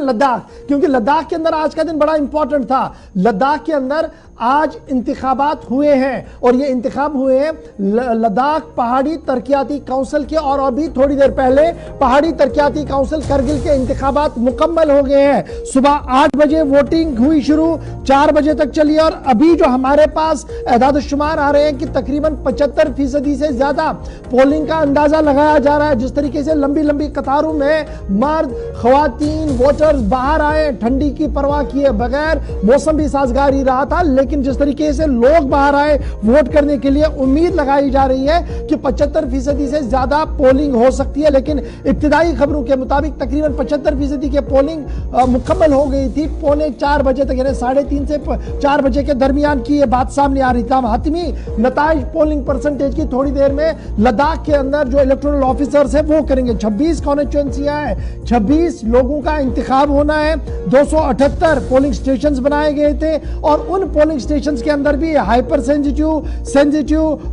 लद्दाख, क्योंकि लद्दाख के अंदर आज का दिन बड़ा इंपॉर्टेंट था। लद्दाख के अंदर आज इंतखाबात हुए हैं और ये इंतखाब हुए हैं लद्दाख पहाड़ी तरक्याती काउंसिल के, और अभी थोड़ी देर पहले पहाड़ी तरक्याती काउंसिल करगिल के इंतखाबात मुकम्मल हो गए हैं। सुबह 8 बजे वोटिंग हुई शुरू, 4 बजे तक चली, और अभी जो हमारे पास एदाद-ओ-शुमार आ रहे हैं कि तकरीबन 75% से ज्यादा पोलिंग का अंदाजा लगाया जा रहा है। जिस तरीके से लंबी लंबी कतारों में मर्द, खवातीन, वोटर्स बाहर आए ठंडी की परवाह किए बगैर, मौसम भी साजगार ही रहा था, लेकिन जिस तरीके से लोग बाहर आए वोट करने के लिए, उम्मीद लगाई जा रही है कि 75% से ज्यादा पोलिंग हो सकती है। लेकिन इब्तिदाई खबरों के मुताबिक तकरीबन 75% की पोलिंग मुकम्मल हो गई थी 3:45 बजे तक, यानी 3:30 से 4 बजे के दरमियान की यह बात सामने आ रही थी। हतमी नताइज पोलिंग परसेंटेज की थोड़ी देर में लद्दाख के अंदर जो इलेक्टोरल ऑफिसर्स है वो करेंगे। 26 कॉन्स्टिट्यूएंसियां हैं, 26 लोगों का इंतखाब होना है, 278 पोलिंग स्टेशन बनाए गए थे, और उन पोलिंग स्टेशंस के अंदर भी हाइपर सेंसिटिव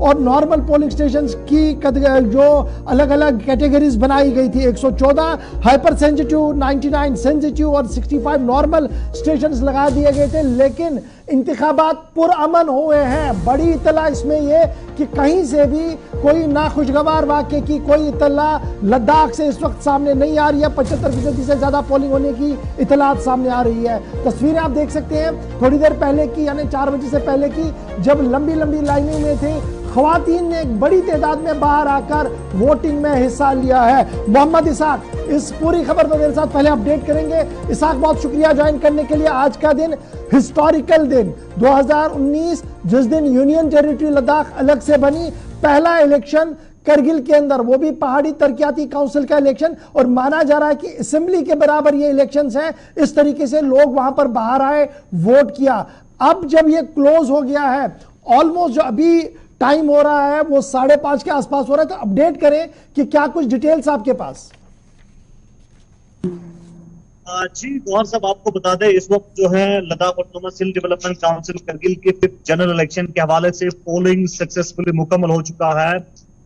और नॉर्मल पोलिंग स्टेशंस की जो अलग अलग कैटेगरीज बनाई गई थी। 114 हाइपर सेंसिटिव, 99 सेंसिटिव और 65 नॉर्मल स्टेशंस लगा दिए गए थे। लेकिन इंतखाबात पुरअमन हुए हैं। बड़ी इतला इसमें यह कि कहीं से भी कोई नाखुशगवार वाकये की कोई इतला लद्दाख से इस वक्त सामने नहीं आ रही है। 75% से ज्यादा पोलिंग होने की इतलात सामने आ रही है। तस्वीरें आप देख सकते हैं थोड़ी देर पहले की, यानी 4 बजे से पहले की, जब लंबी लंबी लाइनें में थे, खवातीन ने एक बड़ी तादाद में बाहर आकर वोटिंग में हिस्सा लिया है। मोहम्मद इसाक इस पूरी खबर को मेरे साथ पहले अपडेट करेंगे। इसाक, बहुत शुक्रिया ज्वाइन करने के लिए। आज का दिन हिस्टोरिकल दिन 2019, जिस दिन यूनियन टेरिटरी लद्दाख अलग से बनी, पहला इलेक्शन करगिल के अंदर, वो भी पहाड़ी तरक्याती काउंसिल का इलेक्शन, और माना जा रहा है कि असेंबली के बराबर ये इलेक्शंस हैं। इस तरीके से लोग वहां पर बाहर आए, वोट किया। अब जब ये क्लोज हो गया है, ऑलमोस्ट जो अभी टाइम हो रहा है वो 5:30 के आसपास हो रहा है, तो अपडेट करें कि क्या कुछ डिटेल्स आपके पास। जी गौर साहब, आपको बता दें इस वक्त जो है लद्दाख ऑटोनोमस हिल डेवलपमेंट काउंसिल करगिल के 5th जनरल इलेक्शन के हवाले से पोलिंग सक्सेसफुली मुकम्मल हो चुका है।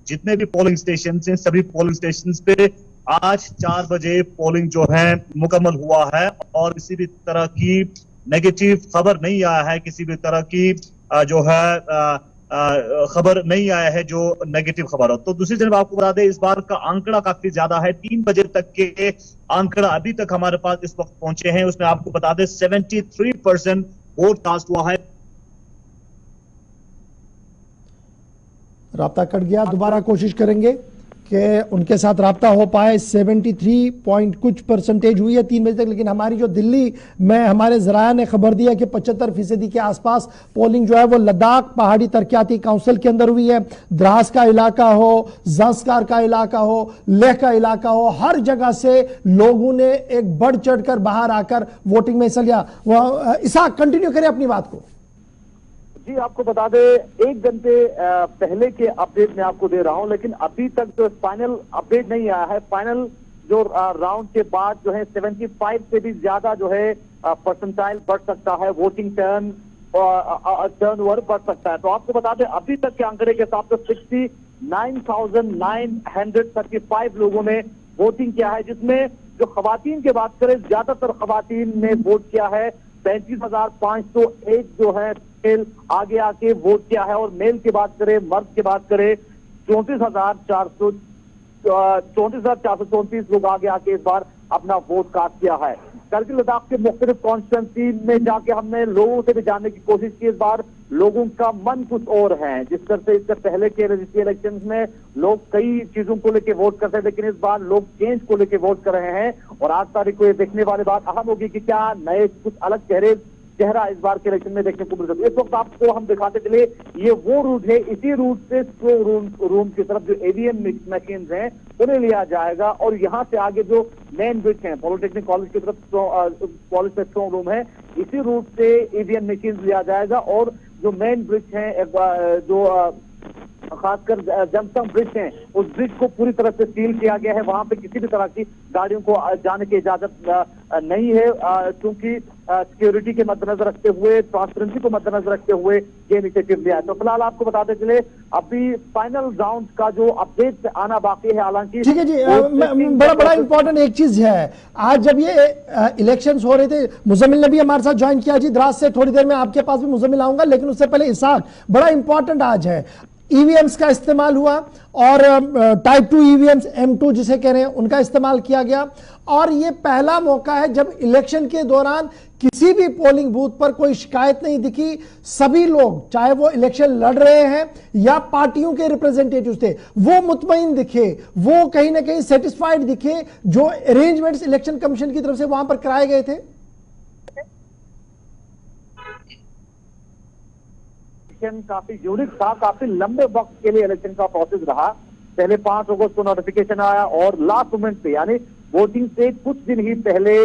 जितने भी पोलिंग स्टेशन हैं, सभी पोलिंग स्टेशन पे आज 4 बजे पोलिंग जो है मुकम्मल हुआ है, और किसी भी तरह की नेगेटिव खबर नहीं आया है, किसी भी तरह की जो है खबर नहीं आया है जो नेगेटिव खबर हो। तो दूसरी तरफ आपको बता दें इस बार का आंकड़ा काफी ज्यादा है। 3 बजे तक के आंकड़ा अभी तक हमारे पास इस वक्त पहुंचे हैं, उसमें आपको बता दें 73% वोट कास्ट हुआ है। राब्ता कट गया, दोबारा कोशिश करेंगे कि उनके साथ राब्ता हो पाए। 73 पॉइंट कुछ परसेंटेज हुई है 3 बजे तक, लेकिन हमारी जो दिल्ली में हमारे जराया ने खबर दिया कि 75% के आसपास पोलिंग जो है वो लद्दाख पहाड़ी तरक्याती काउंसिल के अंदर हुई है। द्रास का इलाका हो, ज़ंस्कार का इलाका हो, लेह का इलाका हो, हर जगह से लोगों ने एक बढ़ चढ़कर बाहर आकर वोटिंग में हिस्सा लिया। इसाक, कंटिन्यू करें अपनी बात को। जी, आपको बता दे 1 घंटे पहले के अपडेट मैं आपको दे रहा हूं, लेकिन अभी तक जो फाइनल अपडेट नहीं आया है। फाइनल जो राउंड के बाद जो है 75 से भी ज्यादा जो है परसेंटाइल बढ़ सकता है, वोटिंग टर्न ओवर बढ़ सकता है। तो आपको बता दें अभी तक के आंकड़े के हिसाब से 69,935 लोगों ने वोटिंग किया है, जिसमें जो खवातीन की बात करें, ज्यादातर खवातीन ने वोट किया है। 35,501 जो है मेल आगे आके वोट किया है, और मेल की बात करें, मर्द की बात करें, 34,434 लोग आगे आके इस बार अपना वोट कास्ट किया है। करगिल लद्दाख के मुख्तलिफ कॉन्स्टिट्यूंसी में जाके हमने लोगों से भी जानने की कोशिश की। इस बार लोगों का मन कुछ और है। जिस तरह से इससे पहले के रजिस्ट्री इलेक्शन में लोग कई चीजों को लेकर वोट करते हैं, लेकिन इस बार लोग चेंज को लेकर वोट कर रहे हैं। और 8 तारीख को ये देखने वाली बात अहम होगी कि क्या नए कुछ अलग चेहरा इस बार के इलेक्शन में देखने को मिल सकता है। इस वक्त आपको हम दिखाते चले, ये वो रूट है, इसी रूट से स्ट्रॉन्ग रूम की तरफ जो ईवीएम मशीन हैं उन्हें लिया जाएगा, और यहाँ से आगे जो मेन ब्रिज है पॉलिटेक्निक कॉलेज की तरफ कॉलेज में स्ट्रॉन्ग रूम है, इसी रूट से ईवीएम मशीन लिया जाएगा। और जो मेन ब्रिज है, जो खासकर जमसम ब्रिज है, उस ब्रिज को पूरी तरह से सील किया गया है। वहां पे किसी भी तरह की गाड़ियों को जाने की इजाजत नहीं है, क्योंकि सिक्योरिटी के मद्देनजर रखते हुए, ट्रांसपेरेंसी को मद्देनजर रखते हुए ये इनिशिएटिव लिया है। तो फिलहाल आपको बताते चले अभी फाइनल राउंड का जो अपडेट आना बाकी है, हालांकि ठीक है जी। बड़ा इंपॉर्टेंट एक चीज है, आज जब ये इलेक्शंस हो रहे थे, मुजम्मिल ने भी हमारे साथ ज्वाइन किया जी द्रास से, थोड़ी देर में आपके पास भी मुजम्मिल आऊंगा, लेकिन उससे पहले इसाक, बड़ा इंपॉर्टेंट आज है, ईवीएम्स का इस्तेमाल हुआ और टाइप 2 ईवीएम्स M2 जिसे कह रहे हैं उनका इस्तेमाल किया गया, और ये पहला मौका है जब इलेक्शन के दौरान किसी भी पोलिंग बूथ पर कोई शिकायत नहीं दिखी। सभी लोग, चाहे वो इलेक्शन लड़ रहे हैं या पार्टियों के रिप्रेजेंटेटिव थे, वो मुतमईन दिखे, वो कहीं ना कहीं सेटिस्फाइड दिखे जो अरेंजमेंट्स इलेक्शन कमीशन की तरफ से वहां पर कराए गए थे। काफी यूनिक था, काफी लंबे वक्त के लिए इलेक्शन का प्रोसेस रहा। पहले 5 अगस्त को नोटिफिकेशन आया और लास्ट मोमेंट पे, यानी वोटिंग से कुछ दिन ही पहले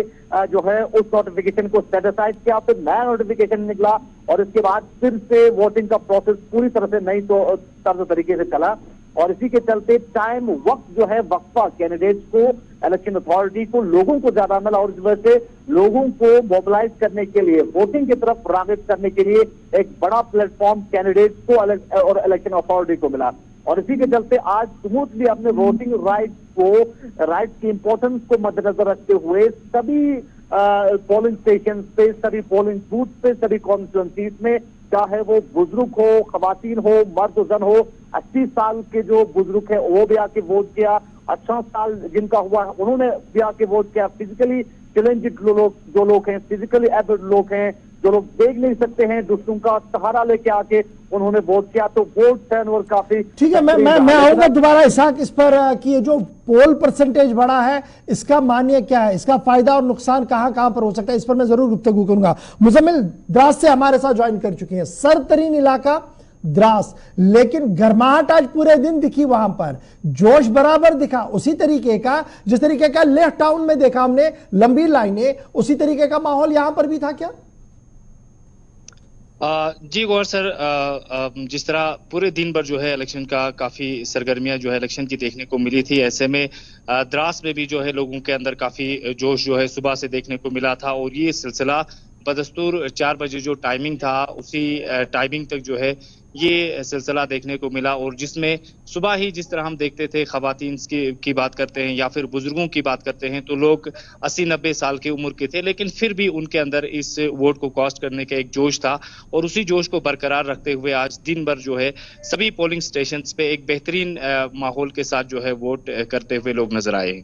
जो है उस नोटिफिकेशन को सेटिसाइड किया, फिर नया नोटिफिकेशन निकला और इसके बाद फिर से वोटिंग का प्रोसेस पूरी तरह से नई तर्ज तरीके से चला। और इसी के चलते टाइम, वक्त जो है, वक्फा कैंडिडेट्स को, इलेक्शन अथॉरिटी को, लोगों को ज्यादा मिला और इस वजह से लोगों को मोबिलाइज करने के लिए, वोटिंग की तरफ रागिब करने के लिए एक बड़ा प्लेटफॉर्म कैंडिडेट्स को और इलेक्शन अथॉरिटी को मिला। और इसी के चलते आज स्मूथली अपने वोटिंग राइट्स की इंपॉर्टेंस को मद्देनजर रखते हुए सभी पोलिंग स्टेशन पे, सभी पोलिंग बूथ पे, सभी कॉन्स्टिट्यूंसीज में, चाहे वो बुजुर्ग हो, खवातीन हो, मर्द जन हो, 80 साल के जो बुजुर्ग है वो भी आके वोट किया, 18 साल जिनका हुआ उन्होंने भी आके वोट किया, फिजिकली चैलेंज्ड जो लोग हैं, फिजिकली एबल्ड लोग हैं, जो लोग देख नहीं सकते हैं, दूसरों का सहारा लेके आके उन्होंने वोट किया। तो वोट टर्नओवर काफी ठीक है। मैं आऊंगा दोबारा इसाक इस पर कि ये जो पोल परसेंटेज बढ़ा है इसका मान्य क्या है, इसका फायदा और नुकसान कहां कहां पर हो सकता है, इस पर मैं जरूर गुफ्तगू करूंगा। मुजम्मिल द्रास से हमारे साथ ज्वाइन कर चुकी हैं, सरतरीन इलाका द्रास, लेकिन गर्माहट आज पूरे दिन दिखी, वहां पर जोश बराबर दिखा, उसी तरीके का जिस तरीके का लेह टाउन में देखा हमने, लंबी लाइनें, उसी तरीके का माहौल यहां पर भी था क्या? जी गौर सर, जिस तरह पूरे दिन भर जो है इलेक्शन का काफी सरगर्मियां जो है इलेक्शन की देखने को मिली थी, ऐसे में द्रास में भी जो है लोगों के अंदर काफी जोश जो है सुबह से देखने को मिला था। और ये सिलसिला बदस्तूर 4 बजे जो टाइमिंग था उसी टाइमिंग तक जो है ये सिलसिला देखने को मिला। और जिसमें सुबह ही जिस तरह हम देखते थे, खवातीन की बात करते हैं या फिर बुजुर्गों की बात करते हैं, तो लोग 80-90 साल की उम्र के थे, लेकिन फिर भी उनके अंदर इस वोट को कास्ट करने का एक जोश था। और उसी जोश को बरकरार रखते हुए आज दिन भर जो है सभी पोलिंग स्टेशन पे एक बेहतरीन माहौल के साथ जो है वोट करते हुए लोग नजर आए।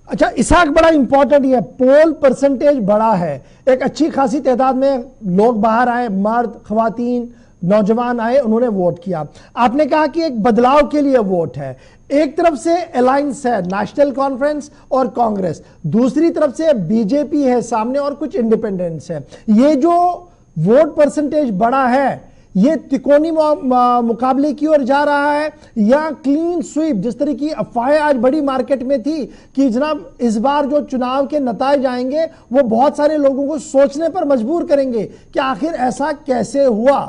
अच्छा इसाक, बड़ा इंपॉर्टेंट ये पोल परसेंटेज बड़ा है, एक अच्छी खासी तादाद में लोग बाहर आए, मर्द, खवातीन, नौजवान आए, उन्होंने वोट किया। आपने कहा कि एक बदलाव के लिए वोट है, एक तरफ से अलायंस है नेशनल कॉन्फ्रेंस और कांग्रेस, दूसरी तरफ से बीजेपी है सामने और कुछ इंडिपेंडेंट्स है। ये जो वोट परसेंटेज बड़ा है, ये तिकोनी मुकाबले की ओर जा रहा है या क्लीन स्वीप, जिस तरह की अफवाहें आज बड़ी मार्केट में थी कि जनाब इस बार जो चुनाव के नताइज आएंगे वो बहुत सारे लोगों को सोचने पर मजबूर करेंगे कि आखिर ऐसा कैसे हुआ?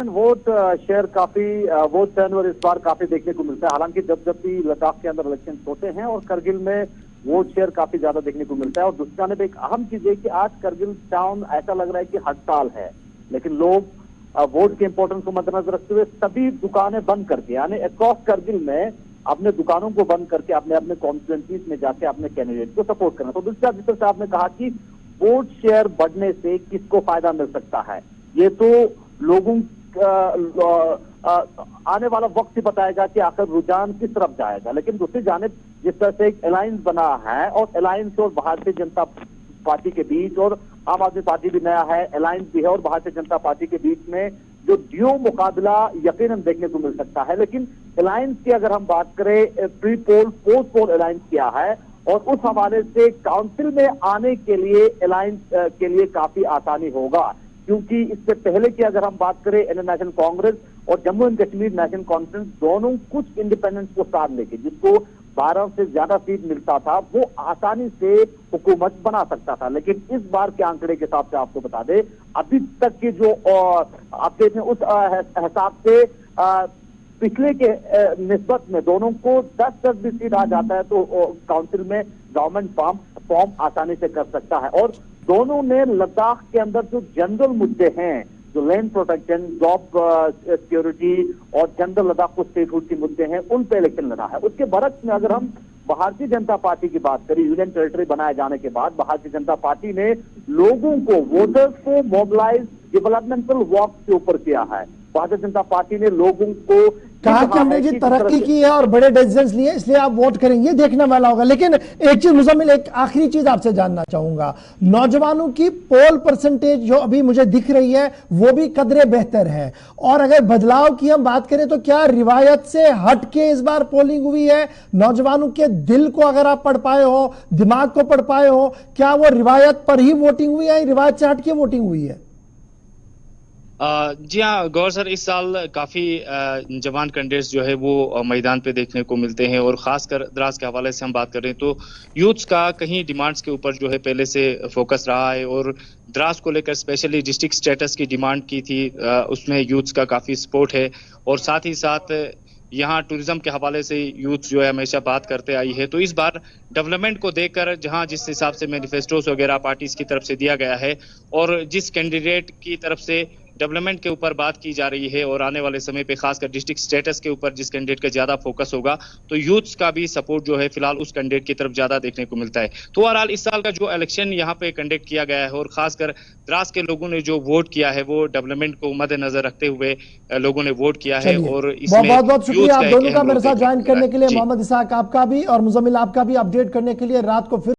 वोट शेयर काफी, वोट टर्नओवर इस बार काफी देखने को मिलता है। हालांकि जब भी लद्दाख के अंदर इलेक्शन होते हैं और करगिल में वोट शेयर काफी ज्यादा देखने को मिलता है। और दूसरी जानब एक अहम चीज है कि आज करगिल टाउन ऐसा लग रहा है कि हड़ताल है, लेकिन लोग वोट के इंपॉर्टेंस को मद्देनजर रखते हुए सभी दुकानें बंद करके, यानी अक्रॉस करगिल में अपने दुकानों को बंद करके अपने अपने कॉन्स्टिट्यूंसीज में जाके अपने कैंडिडेट को सपोर्ट करना। तो दूसरा जिस तरह से आपने कहा कि वोट शेयर बढ़ने से किसको फायदा मिल सकता है, ये तो लोगों आने वाला वक्त ही बताएगा कि आखिर रुझान किस तरफ जाएगा। लेकिन दूसरी जानिब जिस तरह से एक अलायंस बना है और अलायंस और भारतीय जनता पार्टी के बीच, और आम आदमी पार्टी भी नया है, अलायंस भी है, और भारतीय जनता पार्टी के बीच में जो ड्यू मुकाबला यकीनन देखने को मिल सकता है। लेकिन अलायंस की अगर हम बात करें, pre poll post poll alliance किया है और उस हवाले से काउंसिल में आने के लिए अलायंस के लिए काफी आसानी होगा, क्योंकि इससे पहले की अगर हम बात करें इंडियन नेशनल कांग्रेस और Jammu and Kashmir national conference दोनों कुछ इंडिपेंडेंस को साथ लेके, जिसको 12 से ज्यादा सीट मिलता था, वो आसानी से हुकूमत बना सकता था। लेकिन इस बार के आंकड़े के हिसाब से आपको बता दें, अभी तक के जो अपडेट है उस हिसाब से पिछले के निस्बत में दोनों को 10-10 भी सीट आ जाता है तो काउंसिल में गवर्नमेंट फॉर्म आसानी से कर सकता है। और दोनों ने लद्दाख के अंदर जो जनरल मुद्दे हैं, जो लैंड प्रोटेक्शन, जॉब सिक्योरिटी और जनरल लद्दाख को स्टेटहुड के मुद्दे हैं, उन पे इलेक्शन लड़ा है। उसके बरक्स में अगर हम भारतीय जनता पार्टी की बात करें, यूनियन टेरिटरी बनाए जाने के बाद भारतीय जनता पार्टी ने लोगों को, वोटर्स को मोबिलाइज डेवलपमेंटल वॉक के ऊपर किया है। भारतीय जनता पार्टी ने लोगों को कहा कि हमने जी तरक्की की है और बड़े डिसीजंस लिए, इसलिए आप वोट करेंगे, देखने वाला होगा। लेकिन एक चीज मुजम्मिल, एक आखिरी चीज आपसे जानना चाहूंगा, नौजवानों की पोल परसेंटेज जो अभी मुझे दिख रही है वो भी कदरे बेहतर है, और अगर बदलाव की हम बात करें तो क्या रिवायत से हट के इस बार पोलिंग हुई है? नौजवानों के दिल को अगर आप पढ़ पाए हो, दिमाग को पढ़ पाए हो, क्या वो रिवायत पर ही वोटिंग हुई है, रिवायत से हट के वोटिंग हुई है? जी हाँ गौर सर, इस साल काफी जवान कैंडिडेट्स जो है वो मैदान पे देखने को मिलते हैं, और खासकर द्रास के हवाले से हम बात कर रहे हैं तो यूथ्स का कहीं डिमांड्स के ऊपर जो है पहले से फोकस रहा है, और द्रास को लेकर स्पेशली डिस्ट्रिक्ट स्टेटस की डिमांड की थी, उसमें यूथ्स का काफी सपोर्ट है। और साथ ही साथ यहाँ टूरिज्म के हवाले से यूथ जो है हमेशा बात करते आई है। तो इस बार डेवलपमेंट को देखकर जहाँ जिस हिसाब से मैनिफेस्टोस वगैरह पार्टीज की तरफ से दिया गया है, और जिस कैंडिडेट की तरफ से डेवलपमेंट के ऊपर बात की जा रही है, और आने वाले समय पे खासकर डिस्ट्रिक्ट स्टेटस के ऊपर जिस कैंडिडेट का ज्यादा फोकस होगा, तो यूथ्स का भी सपोर्ट जो है फिलहाल उस कैंडिडेट की तरफ ज्यादा देखने को मिलता है। तो ओवरऑल इस साल का जो इलेक्शन यहाँ पे कंडक्ट किया गया है, और खासकर द्रास के लोगों ने जो वोट किया है वो डेवलपमेंट को मद्देनजर रखते हुए लोगों ने वोट किया है। और इसमें बहुत बहुत शुक्रिया आप दोनों का मेरे साथ ज्वाइन करने के लिए। जी। मोहम्मद इसहाक आपका भी और मुजम्मिल आपका भी अपडेट करने के लिए। रात को फिर